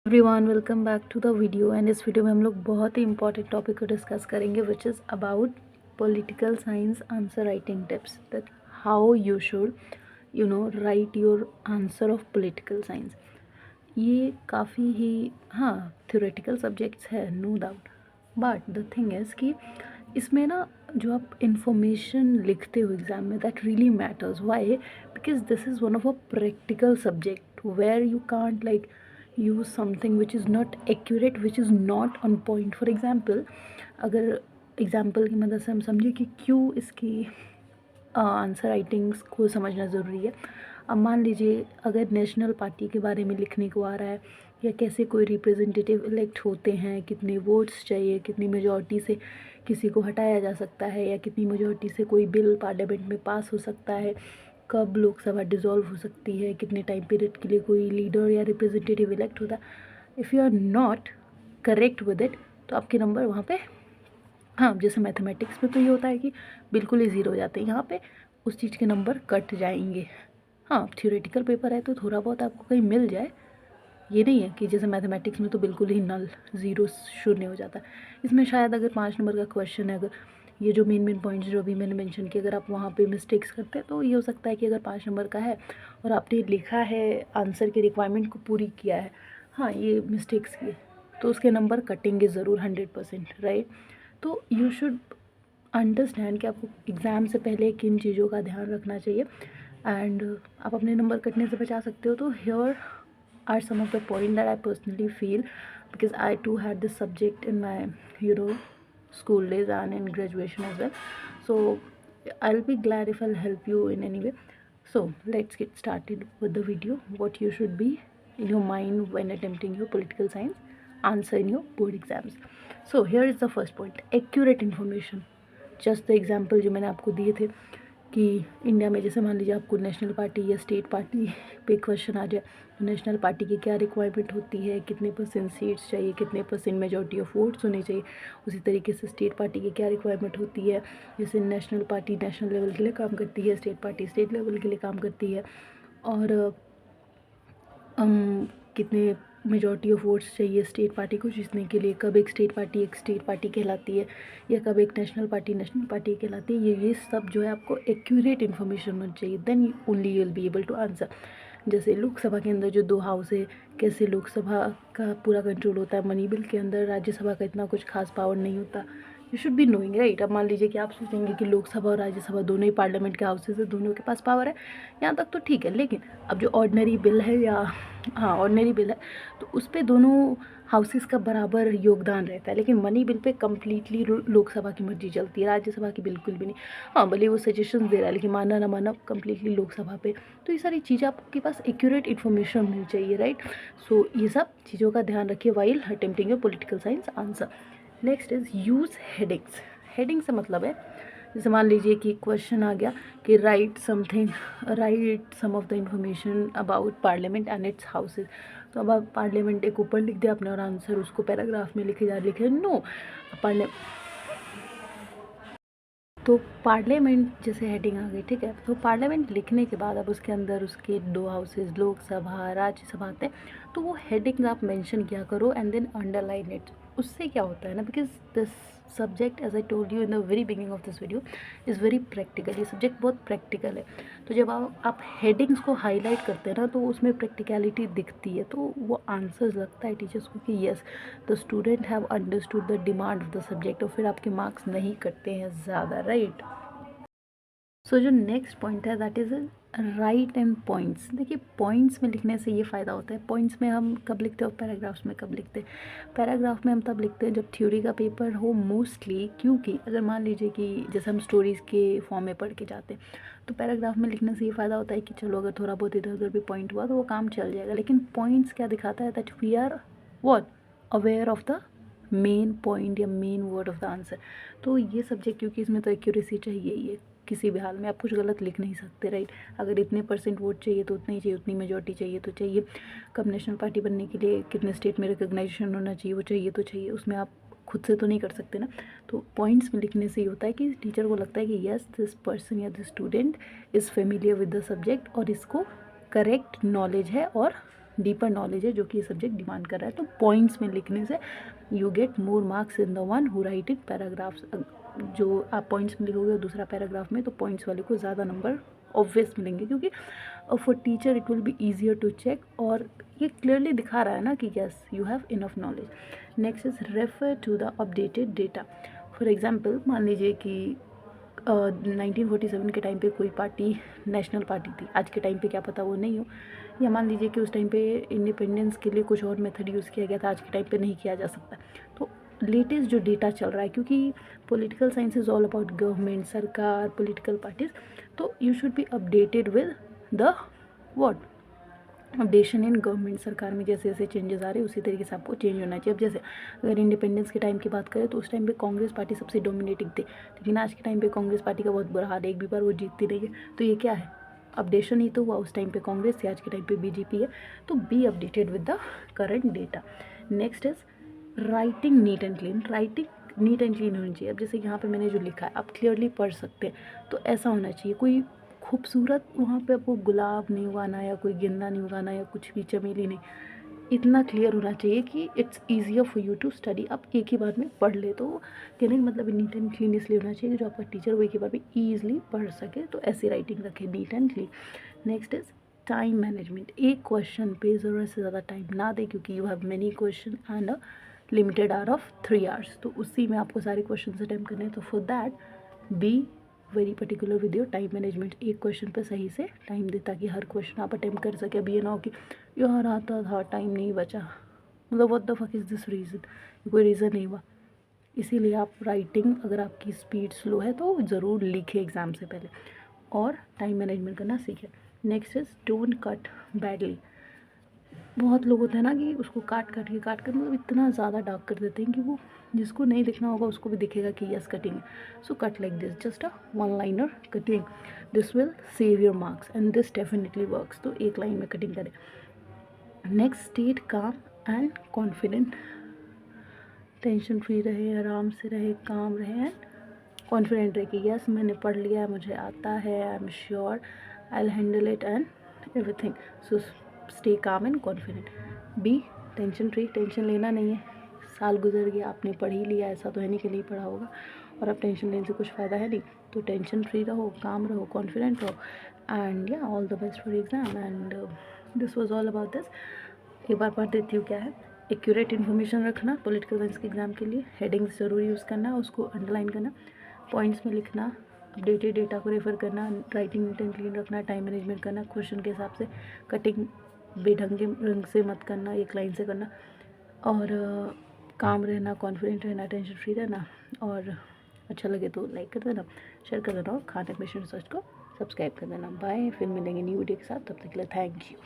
Everyone welcome back to the video. And इस video में हम लोग बहुत ही इंपॉर्टेंट टॉपिक को डिस्कस करेंगे which is about political science answer writing tips, that how you should write your answer of political science. ये काफ़ी ही थ्योरेटिकल सब्जेक्ट्स है, no doubt, but the thing is कि इसमें ना जो आप इंफॉर्मेशन लिखते हो एग्ज़ाम में, that really matters. Why? Because this is one of a practical subject where you can't like use something which is not accurate, which is not on point. For example, अगर example की मदद से हम समझें कि क्यों इसकी आंसर राइटिंग्स को समझना ज़रूरी है। अब मान लीजिए अगर नेशनल पार्टी के बारे में लिखने को आ रहा है, या कैसे कोई रिप्रेजेंटेटिव इलेक्ट होते हैं, कितने वोट्स चाहिए, कितनी मेजॉरिटी से किसी को हटाया जा सकता है, या कितनी मेजॉरिटी से कोई बिल पार्लियामेंट में पास हो सकता है, कब लोकसभा डिज़ोल्व हो सकती है, कितने टाइम पीरियड के लिए कोई लीडर या रिप्रेजेंटेटिव इलेक्ट होता है। If you are not correct with it तो आपके नंबर वहाँ पे, जैसे मैथमेटिक्स में तो ये होता है कि बिल्कुल ही ज़ीरो हो जाते हैं, यहाँ पे उस चीज़ के नंबर कट जाएंगे। थ्योरेटिकल पेपर है तो थोड़ा बहुत आपको कहीं मिल जाए, ये नहीं है कि जैसे मैथमेटिक्स में तो बिल्कुल ही नल ज़ीरो शून्य हो जाता है। इसमें शायद अगर 5 नंबर का क्वेश्चन है, अगर ये जो मेन पॉइंट्स जो अभी मैंने मेंशन किए, अगर आप वहाँ पे मिस्टेक्स करते हैं तो ये हो सकता है कि अगर 5 नंबर का है और आपने लिखा है, आंसर की रिक्वायरमेंट को पूरी किया है, ये मिस्टेक्स किए, तो उसके नंबर कटेंगे ज़रूर 100%, राइट। तो यू शुड अंडरस्टैंड कि आपको एग्ज़ाम से पहले किन चीज़ों का ध्यान रखना चाहिए, एंड आप अपने नंबर कटने से बचा सकते हो। तो here are some of the point that I personally feel, because I too had this subject in my school days and in graduation as well. So I'll be glad if I'll help you in any way. So let's get started with the video. What you should be in your mind when attempting your political science answer in your board exams. So here is the first point: accurate information. Just the example जो मैंने आपको दिए थे कि India में जैसे मान लीजिए आपको नेशनल पार्टी या स्टेट पार्टी पे क्वेश्चन आ जाए, तो नेशनल पार्टी की क्या रिक्वायरमेंट होती है, कितने % सीट्स चाहिए, कितने % मेजॉरिटी ऑफ वोट्स होने चाहिए। उसी तरीके से स्टेट पार्टी की क्या रिक्वायरमेंट होती है, जैसे नेशनल पार्टी नेशनल लेवल के लिए काम करती है, स्टेट पार्टी स्टेट लेवल के लिए काम करती है, और कितने मेजॉरिटी ऑफ वोट्स चाहिए स्टेट पार्टी को जीतने के लिए, कब एक स्टेट पार्टी कहलाती है, या कब एक नेशनल पार्टी कहलाती है। ये सब जो है आपको एक्यूरेट इन्फॉर्मेशन होनी चाहिए, then only you will be able to answer. जैसे लोकसभा के अंदर जो 2 हाउस है, कैसे लोकसभा का पूरा कंट्रोल होता है, मनी बिल के अंदर राज्यसभा का इतना कुछ खास पावर नहीं होता। You should be knowing, right. अब मान लीजिए कि आप सोचेंगे कि लोकसभा और राज्यसभा दोनों ही पार्लियामेंट के हाउसेज है, दोनों के पास पावर है, यहाँ तक तो ठीक है। लेकिन अब जो ऑर्डिनरी बिल है, या ऑर्डिनरी बिल है, तो उस पर दोनों हाउसेस का बराबर योगदान रहता है। लेकिन money bill pay completely Lok Sabha की मर्जी चलती है, राज्यसभा की बिल्कुल भी नहीं। भले वो सजेशन दे रहा है, लेकिन माना ना माना कम्प्लीटली लोकसभा पे। तो ये सारी चीज़ें आपके पास एक्यूरेट इन्फॉर्मेशन मिलनी चाहिए, राइट। सो ये सब चीज़ों का ध्यान रखिए while attempting your political science answer. Next is use headings. Heading से मतलब है, जैसे मान लीजिए कि क्वेश्चन आ गया कि write some of the information about parliament and its houses. तो अब आप पार्लियामेंट एक ऊपर लिख दिया आपने, और आंसर उसको पैराग्राफ में लिखे नो। तो पार्लियामेंट जैसे हेडिंग आ गई, ठीक है। तो पार्लियामेंट लिखने के बाद अब उसके अंदर उसके 2 हाउसेज, लोकसभा राज्यसभा आते हैं, तो वो हेडिंग्स आप मेंशन किया करो एंड देन अंडरलाइन इट। उससे क्या होता है ना, because this subject as I told you in the very beginning of this video is very practical. ये सब्जेक्ट बहुत प्रैक्टिकल है। तो जब आप हेडिंग्स को हाईलाइट करते हैं ना, तो उसमें प्रैक्टिकलिटी दिखती है, तो वो आंसर्स लगता है टीचर्स को कि yes the student have understood the demand of the subject, और फिर आपके मार्क्स नहीं कटते हैं ज़्यादा, राइट। सो जो नेक्स्ट पॉइंट है that is right and points. देखिए पॉइंट्स में लिखने से ये फ़ायदा होता है। पॉइंट्स में हम कब लिखते हैं और पैराग्राफ्स में कब लिखते हैं? पैराग्राफ में हम तब लिखते हैं जब थ्योरी का पेपर हो मोस्टली, क्योंकि अगर मान लीजिए कि जैसे हम स्टोरीज़ के फॉर्म में पढ़ के जाते हैं, तो पैराग्राफ में लिखने से ये फ़ायदा होता है कि चलो अगर थोड़ा बहुत इधर उधर भी पॉइंट हुआ तो वो काम चल जाएगा। लेकिन पॉइंट्स क्या दिखाता है, that we are what aware of the main point या main word of the answer. तो ये सब्जेक्ट, क्योंकि इसमें तो एक्यूरेसी चाहिए ही है, किसी भी हाल में आप कुछ गलत लिख नहीं सकते, राइट। अगर इतने % वोट चाहिए तो उतने ही चाहिए, उतनी मेजॉरिटी चाहिए तो चाहिए। कब नेशनल पार्टी बनने के लिए कितने स्टेट में रिकग्नाइजेशन होना चाहिए, वो चाहिए तो चाहिए। उसमें आप खुद से तो नहीं कर सकते ना। तो पॉइंट्स में लिखने से ये होता है कि टीचर को लगता है कि येस दिस पर्सन या this student is familiar with the subject, और इसको करेक्ट नॉलेज है और डीपर नॉलेज है जो कि ये सब्जेक्ट डिमांड कर रहा है। तो पॉइंट्स में लिखने से you get more marks in the one who right in paragraphs. जो आप पॉइंट्स में लिखोगे दूसरा पैराग्राफ में, तो पॉइंट्स वाले को ज़्यादा नंबर ऑब्वियस मिलेंगे, क्योंकि for teacher it will be easier to check, और ये क्लियरली दिखा रहा है ना कि yes you have enough knowledge. Next is refer to the updated data. For example, मान लीजिए कि 1947 के टाइम पे कोई पार्टी नेशनल पार्टी थी, आज के टाइम पे क्या पता वो नहीं हो, या मान लीजिए कि उस टाइम पे इंडिपेंडेंस के लिए कुछ और मेथड यूज़ किया गया था, आज के टाइम पे नहीं किया जा सकता। तो लेटेस्ट जो डेटा चल रहा है, क्योंकि political science is all about government, सरकार, पॉलिटिकल पार्टीज, तो you should be updated with the what updation in government. सरकार में जैसे जैसे चेंजेस आ रहे हैं उसी तरीके से आपको चेंज होना चाहिए। अब जैसे अगर इंडिपेंडेंस के टाइम की बात करें तो उस टाइम पे कांग्रेस पार्टी सबसे डोमिनेटिंग थी, लेकिन आज के टाइम पे कांग्रेस पार्टी का बहुत बुरा हाल है, एक भी बार वो जीतती रही है। तो ये क्या है, अपडेशन ही तो हुआ। उस टाइम पे कांग्रेस थी, आज के टाइम पे बीजेपी है। तो be updated with the current data. Next is writing neat and clean. Writing neat and clean होनी चाहिए। अब जैसे यहाँ पे मैंने जो लिखा है आप क्लियरली पढ़ सकते हैं, तो ऐसा होना चाहिए। कोई खूबसूरत वहाँ पे आपको गुलाब नहीं उगाना, या कोई गेंदा नहीं उगाना, या कुछ भी चमेली नहीं, इतना क्लियर होना चाहिए कि it's easier for you to study. आप एक ही बार में पढ़ ले। तो कहने का मतलब नीट एंड क्लीन इसलिए होना चाहिए कि जो आपका टीचर वो एक ही बार में ईजिली पढ़ सके। तो ऐसी राइटिंग रखे, neat and clean. Next is time management. एक क्वेश्चन पे ज़रूरत से ज़्यादा टाइम ना दे, क्योंकि you have many question and limited hour of 3 hours, तो उसी में आपको सारे क्वेश्चन अटेम्प्ट करने हैं। तो for that be very particular with your time management. एक क्वेश्चन पे सही से टाइम दे, ताकि हर क्वेश्चन आप अटेम्प्ट कर सके। अब ये ना हो कि यार आता था टाइम नहीं बचा, मतलब what the fuck is this reason, कोई रीज़न नहीं हुआ। इसीलिए आप राइटिंग, अगर आपकी स्पीड स्लो है तो ज़रूर लिखें एग्ज़ाम से पहले, और टाइम मैनेजमेंट करना सीखें। Next is don't cut badly. बहुत लोग होते हैं ना कि उसको काट कर मतलब इतना ज़्यादा डार्क कर देते हैं कि वो जिसको नहीं दिखना होगा उसको भी दिखेगा कि यस कटिंग है। So cut like this, just a one liner cutting, this will save your marks and this definitely works. तो एक लाइन में कटिंग करें। Next, state calm and confident. Tension free रहे, आराम से रहे, काम रहे एंड कॉन्फिडेंट रहे कि यस मैंने पढ़ लिया है, मुझे आता है, I am sure I will handle it and everything. So stay calm and confident. Be tension free. Tension लेना नहीं है, साल गुजर गया, आपने पढ़ ही लिया, ऐसा तो है नहीं कि नहीं पढ़ा होगा, और अब टेंशन लेने से कुछ फ़ायदा है नहीं। तो टेंशन फ्री रहो, काम रहो, कॉन्फिडेंट रहो, एंड या all the best for exam. And this was all about this. एक बार पढ़ देती हूँ क्या है। एक्यूरेट इन्फॉर्मेशन रखना पॉलिटिकल साइंस के एग्ज़ाम के लिए, हेडिंग्स ज़रूर यूज़ करना, उसको अंडरलाइन करना, पॉइंट्स में लिखना, अपडेटेड डेटा को रेफर करना, राइटिंग नीट एंड क्लीन रखना, टाइम मैनेजमेंट करना, क्वेश्चन के हिसाब से, कटिंग बेढंगे रंग से मत करना, एक लाइन से करना, और काम रहना, कॉन्फिडेंट रहना, टेंशन फ्री रहना, और अच्छा लगे तो लाइक कर देना, शेयर कर देना, और खान एडमिशन रिसर्च को सब्सक्राइब कर देना। बाय, फिर मिलेंगे न्यू वीडियो के साथ, तब तक के लिए थैंक यू।